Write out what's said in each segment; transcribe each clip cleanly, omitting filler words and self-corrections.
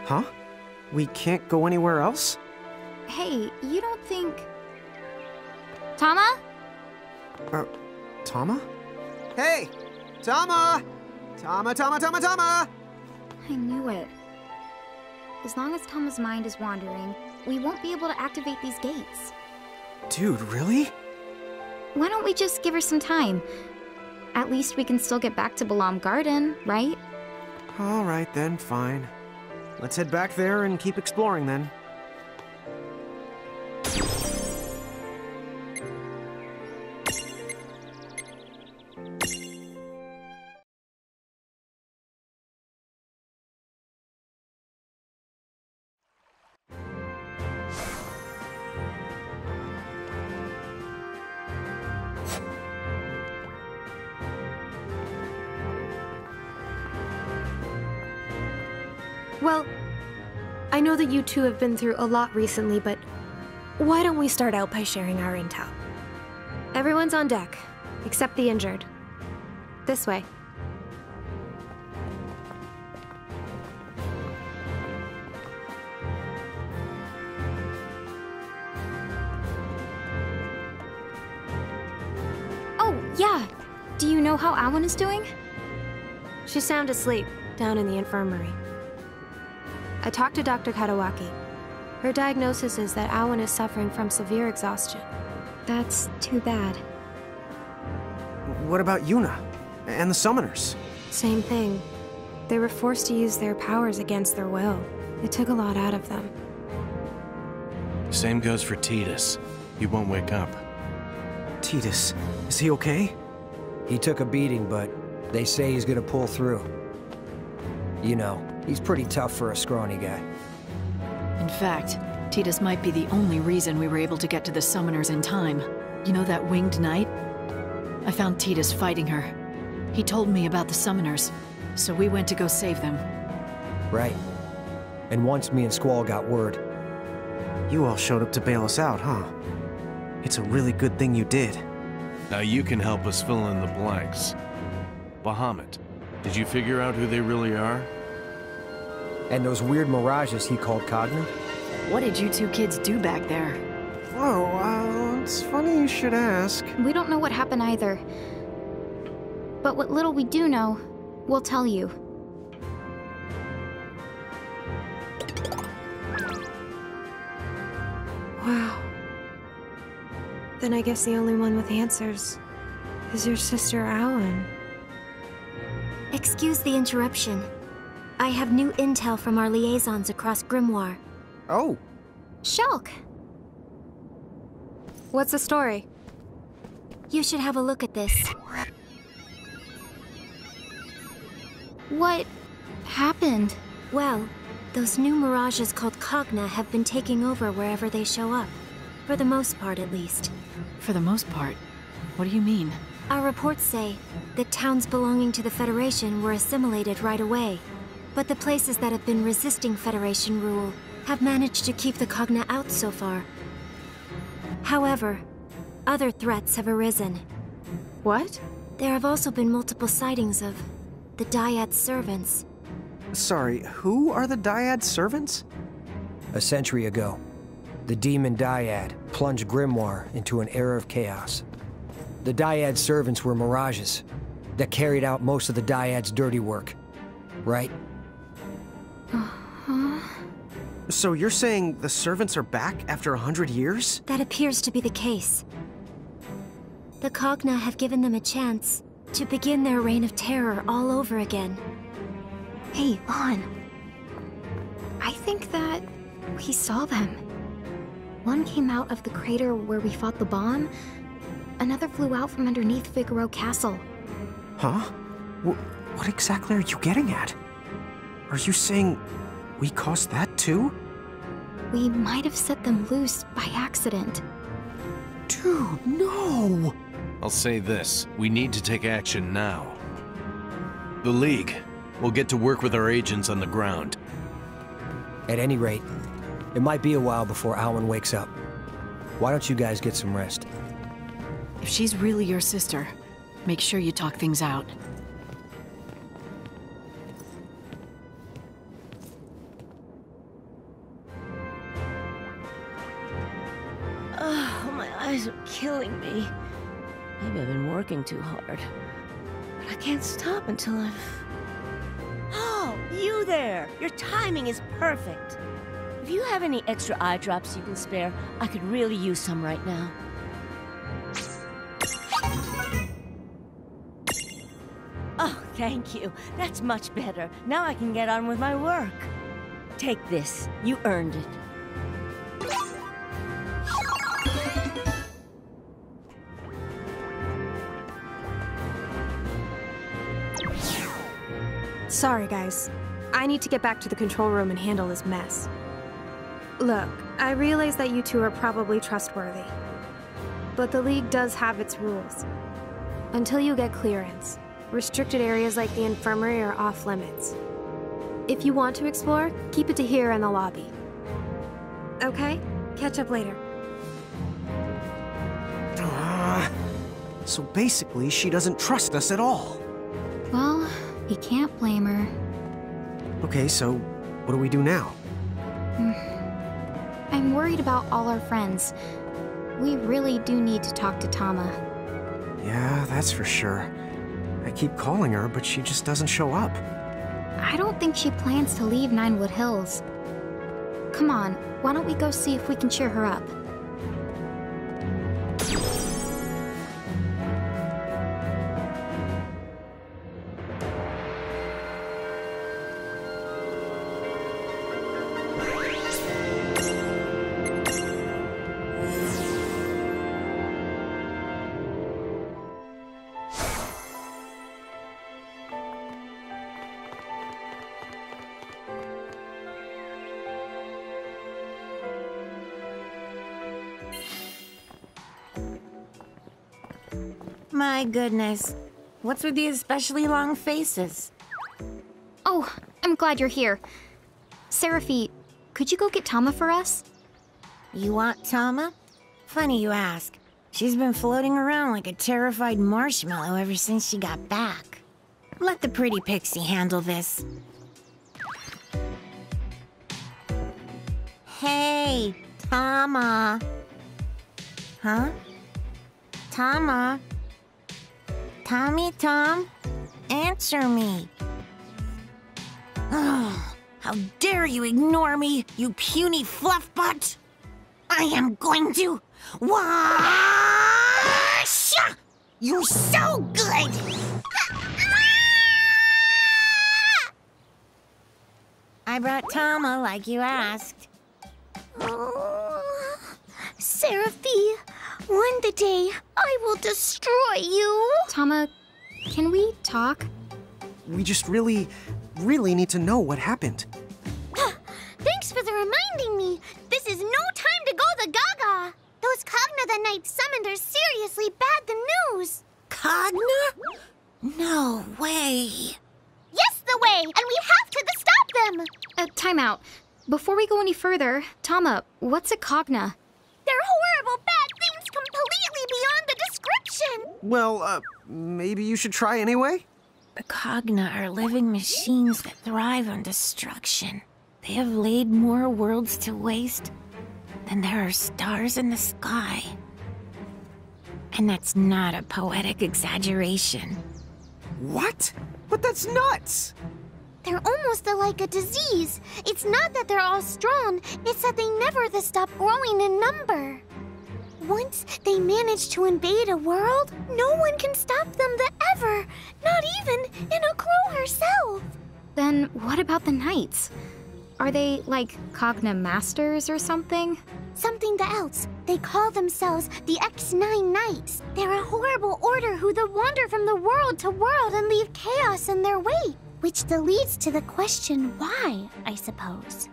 Huh? We can't go anywhere else? Hey, you don't think... Tama? Tama? Hey! Tama! Tama! I knew it. As long as Tama's mind is wandering, we won't be able to activate these gates. Dude, really? Why don't we just give her some time? At least we can still get back to Balam Garden, right? Alright then, fine. Let's head back there and keep exploring then. Well, I know that you two have been through a lot recently, but why don't we start out by sharing our intel? Everyone's on deck, except the injured. This way. Oh, yeah. Do you know how Awan is doing? She's sound asleep, down in the infirmary. I talked to Dr. Katawaki. Her diagnosis is that Awan is suffering from severe exhaustion. That's too bad. What about Yuna? And the summoners? Same thing. They were forced to use their powers against their will. It took a lot out of them. Same goes for Tidus. He won't wake up. Tidus, is he okay? He took a beating, but they say he's gonna pull through. You know, he's pretty tough for a scrawny guy. In fact, Tidus might be the only reason we were able to get to the summoners in time. You know that winged knight? I found Tidus fighting her. He told me about the summoners, so we went to go save them. Right. And once me and Squall got word. You all showed up to bail us out, huh? It's a really good thing you did. Now you can help us fill in the blanks. Bahamut, did you figure out who they really are? And those weird mirages he called Cogna? What did you two kids do back there? Oh, it's funny you should ask. We don't know what happened either. But what little we do know, we'll tell you. Wow. Then I guess the only one with answers is your sister Awan. Excuse the interruption. I have new intel from our liaisons across Grimoire. Oh. Shulk! What's the story? You should have a look at this. What happened? Well, those new mirages called Cogna have been taking over wherever they show up. For the most part, at least. For the most part. What do you mean? Our reports say that towns belonging to the Federation were assimilated right away. But the places that have been resisting Federation rule have managed to keep the Cogna out so far. However, other threats have arisen. What? There have also been multiple sightings of the Dyad servants. Sorry, who are the Dyad servants? A century ago, the demon Dyad plunged Grimoire into an era of chaos. The Dyad servants were mirages that carried out most of the Dyad's dirty work. Right? So you're saying the servants are back after 100 years? That appears to be the case. The Cogna have given them a chance to begin their reign of terror all over again. Hey, Vaughn. I think that we saw them. One came out of the crater where we fought the bomb. Another flew out from underneath Figaro Castle. Huh? What exactly are you getting at? Are you saying we caused that too? We might have set them loose by accident. Dude, no! I'll say this, we need to take action now. The League will get to work with our agents on the ground. At any rate, it might be a while before Awan wakes up. Why don't you guys get some rest? If she's really your sister, make sure you talk things out. eyes are killing me. Maybe I've been working too hard. But I can't stop until I've... Oh, you there! Your timing is perfect. If you have any extra eye drops you can spare, I could really use some right now. Oh, thank you. That's much better. Now I can get on with my work. Take this. You earned it. Sorry, guys. I need to get back to the control room and handle this mess. Look, I realize that you two are probably trustworthy. But the League does have its rules. Until you get clearance, restricted areas like the infirmary are off limits. If you want to explore, keep it to here in the lobby. Okay? Catch up later. So basically, she doesn't trust us at all. Well, you can't blame her. Okay, so what do we do now? I'm worried about all our friends. We really do need to talk to Tama. Yeah, that's for sure. I keep calling her, but she just doesn't show up. I don't think she plans to leave Ninewood Hills. Come on, why don't we go see if we can cheer her up? My goodness. What's with these especially long faces? Oh, I'm glad you're here. Seraphi, could you go get Tama for us? You want Tama? Funny you ask. She's been floating around like a terrified marshmallow ever since she got back. Let the pretty pixie handle this. Hey, Tama. Huh? Tama? Tommy Tom? Answer me. Oh, how dare you ignore me, you puny fluff butt! I am going to wash you so good! I brought Tama like you asked. Oh, Seraphi, one the day I will destroy you. Tama, can we talk? We just really need to know what happened. Thanks for the reminding me. This is no time to go the gaga. Those Cogna the Night summoned are seriously bad the news. Cogna? No way. Yes, the way, and we have to stop them. Time out. Before we go any further, Tama, what's a Cogna? They're horrible bad things completely beyond the description. Well, maybe you should try anyway? The Cogna are living machines that thrive on destruction. They have laid more worlds to waste than there are stars in the sky. And that's not a poetic exaggeration. What? But that's nuts! They're almost like a disease. It's not that they're all strong, it's that they never stop growing in number. Once they manage to invade a world, no one can stop them ever, not even Inokuro herself. Then what about the Knights? Are they, like, Cogna Masters or something? Something else. They call themselves the X9 Knights. They're a horrible order who wander from the world to world and leave chaos in their wake. Which leads to the question why, I suppose.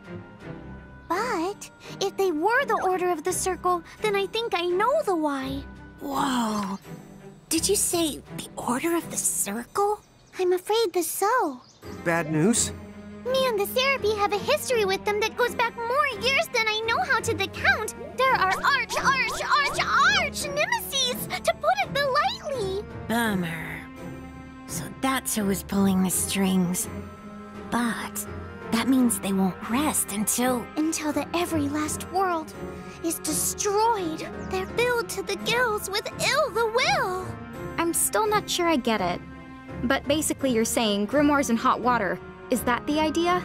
But if they were the Order of the Circle, then I think I know the why. Whoa. Did you say the Order of the Circle? I'm afraid so. Bad news? Me and the Seraphi have a history with them that goes back more years than I know how to count. There are arch nemesis, to put it lightly. Bummer. So that's who was pulling the strings. But That means they won't rest until... Until the every last world is destroyed. They're filled to the gills with ill the will. I'm still not sure I get it. But basically you're saying grimoires in hot water. Is that the idea?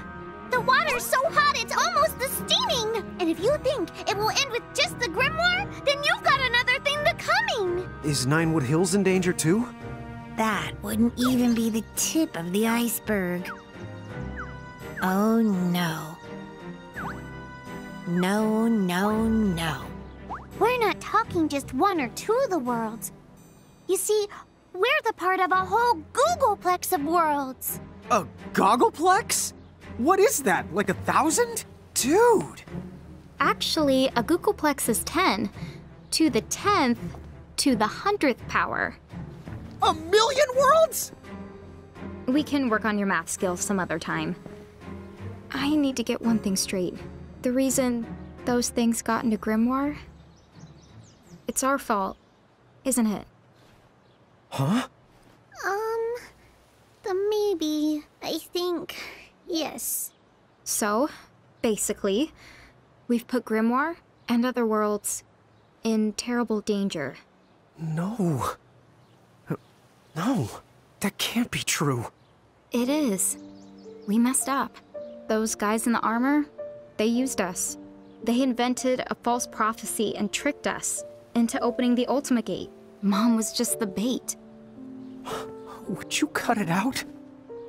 The water's so hot it's almost the steaming! And if you think it will end with just the grimoire, then you've got another thing coming! Is Ninewood Hills in danger too? That wouldn't even be the tip of the iceberg. Oh no. No, no, no. We're not talking just one or two of the worlds. You see, we're the part of a whole Googleplex of worlds. A goggleplex? What is that, like 1,000? Dude! Actually, a Googleplex is 10. To the 10th, to the 100th power. 1,000,000 worlds?! We can work on your math skills some other time. I need to get one thing straight. The reason those things got into Grimoire? It's our fault, isn't it? Huh? Maybe. I think... yes. So, basically, we've put Grimoire and other worlds in terrible danger. No. No, that can't be true. It is. We messed up. Those guys in the armor, they used us. They invented a false prophecy and tricked us into opening the Ultima Gate. Mom was just the bait. Would you cut it out?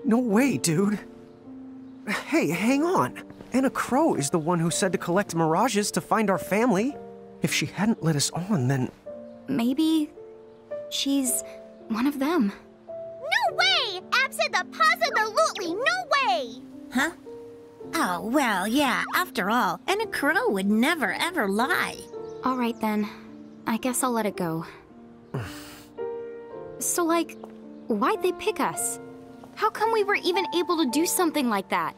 No way, dude. Hey, hang on. Anna Crow is the one who said to collect mirages to find our family. If she hadn't let us on, then... Maybe she's one of them. No way! Abso-the-pos-the-lutely no way! Huh? Oh, well, yeah, after all, Anna Crow would never ever lie. All right then. I guess I'll let it go. So, like, why'd they pick us? How come we were even able to do something like that?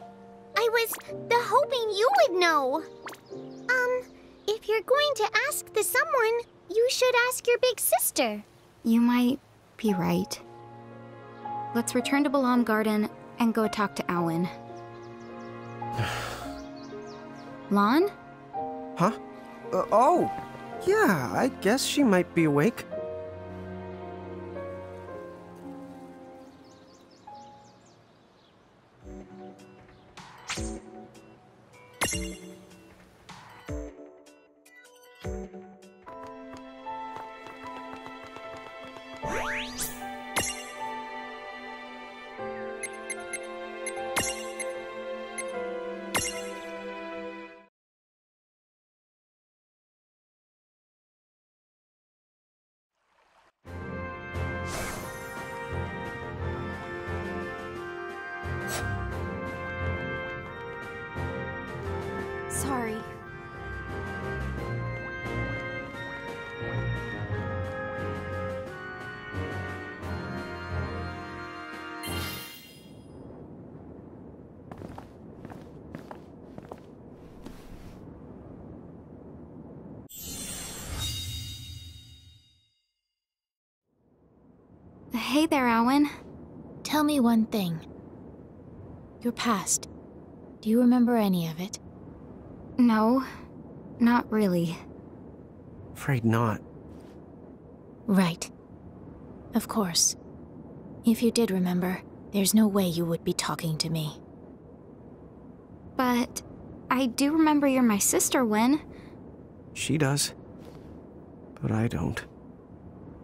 I was hoping you would know. If you're going to ask the someone, you should ask your big sister. You might be right. Let's return to Balam Garden and go talk to Awen. Lon? Huh? Oh, yeah, I guess she might be awake. Sorry. Hey there, Awen. Tell me one thing. Your past. Do you remember any of it? No, not really. Afraid not. Right. Of course. If you did remember, there's no way you would be talking to me. But I do remember you're my sister, Wen. She does. But I don't.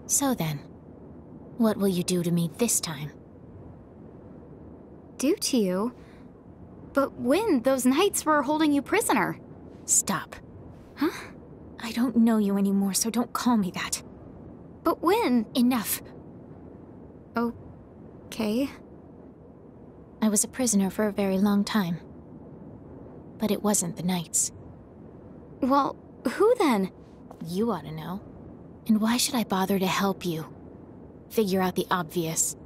So then, what will you do to me this time? Do to you? But when those knights were holding you prisoner? Stop. Huh? I don't know you anymore, so don't call me that. But when? Enough. Okay. I was a prisoner for a very long time. But it wasn't the knights. Well, who then? You ought to know. And why should I bother to help you? Figure out the obvious.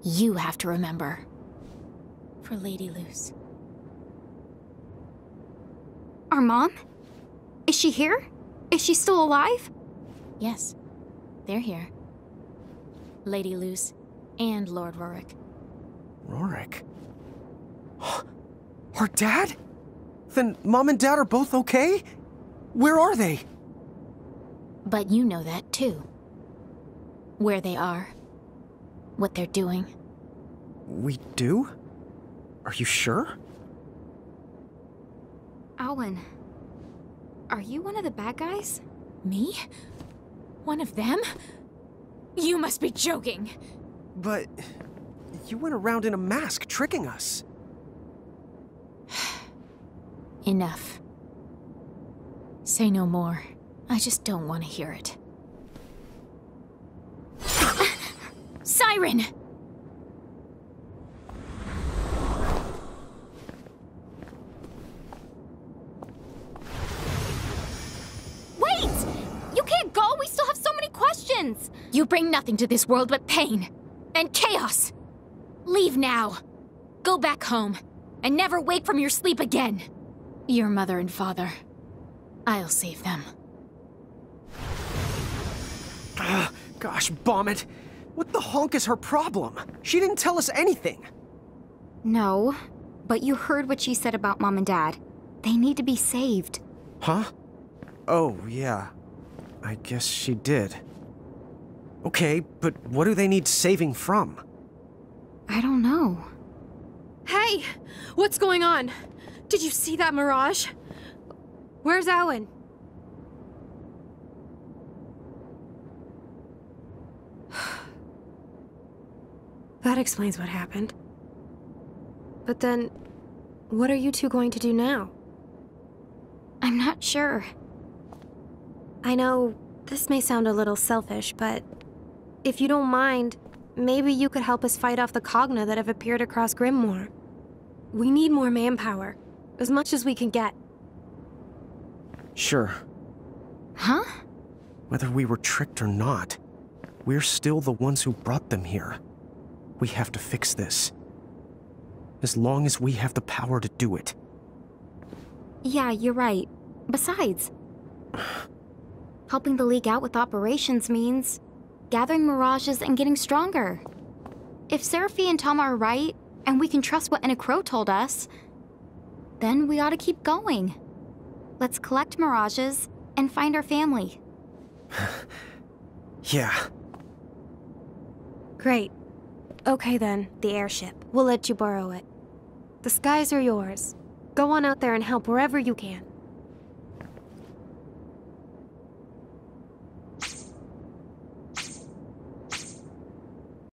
You have to remember. For Lady Luce. Our mom? Is she here? Is she still alive? Yes, they're here. Lady Luce and Lord Rorik. Rorik? Our dad? Then Mom and Dad are both okay? Where are they? But you know that too. Where they are. What they're doing. We do? Are you sure? Alan, are you one of the bad guys? Me? One of them? You must be joking. But you went around in a mask tricking us. Enough. Say no more. I just don't want to hear it. Siren! Wait! You can't go! We still have so many questions! You bring nothing to this world but pain and chaos. Leave now. Go back home and never wake from your sleep again. Your mother and father. I'll save them. Gosh, bomb it. What the honk is her problem? She didn't tell us anything. No, but you heard what she said about Mom and Dad. They need to be saved. Huh? Oh, yeah. I guess she did. Okay, but what do they need saving from? I don't know. Hey! What's going on? Did you see that mirage? Where's Owen? That explains what happened. But then, what are you two going to do now? I'm not sure. I know this may sound a little selfish, but if you don't mind, maybe you could help us fight off the Cogna that have appeared across Grimoire. We need more manpower, as much as we can get. Sure. Huh? Whether we were tricked or not, we're still the ones who brought them here. We have to fix this. As long as we have the power to do it. Yeah, you're right. Besides, helping the League out with operations means gathering mirages and getting stronger. If Seraphi and Tama are right, and we can trust what Enna Crow told us, then we ought to keep going. Let's collect mirages and find our family. Yeah. Great. Okay then, the airship. We'll let you borrow it. The skies are yours. Go on out there and help wherever you can.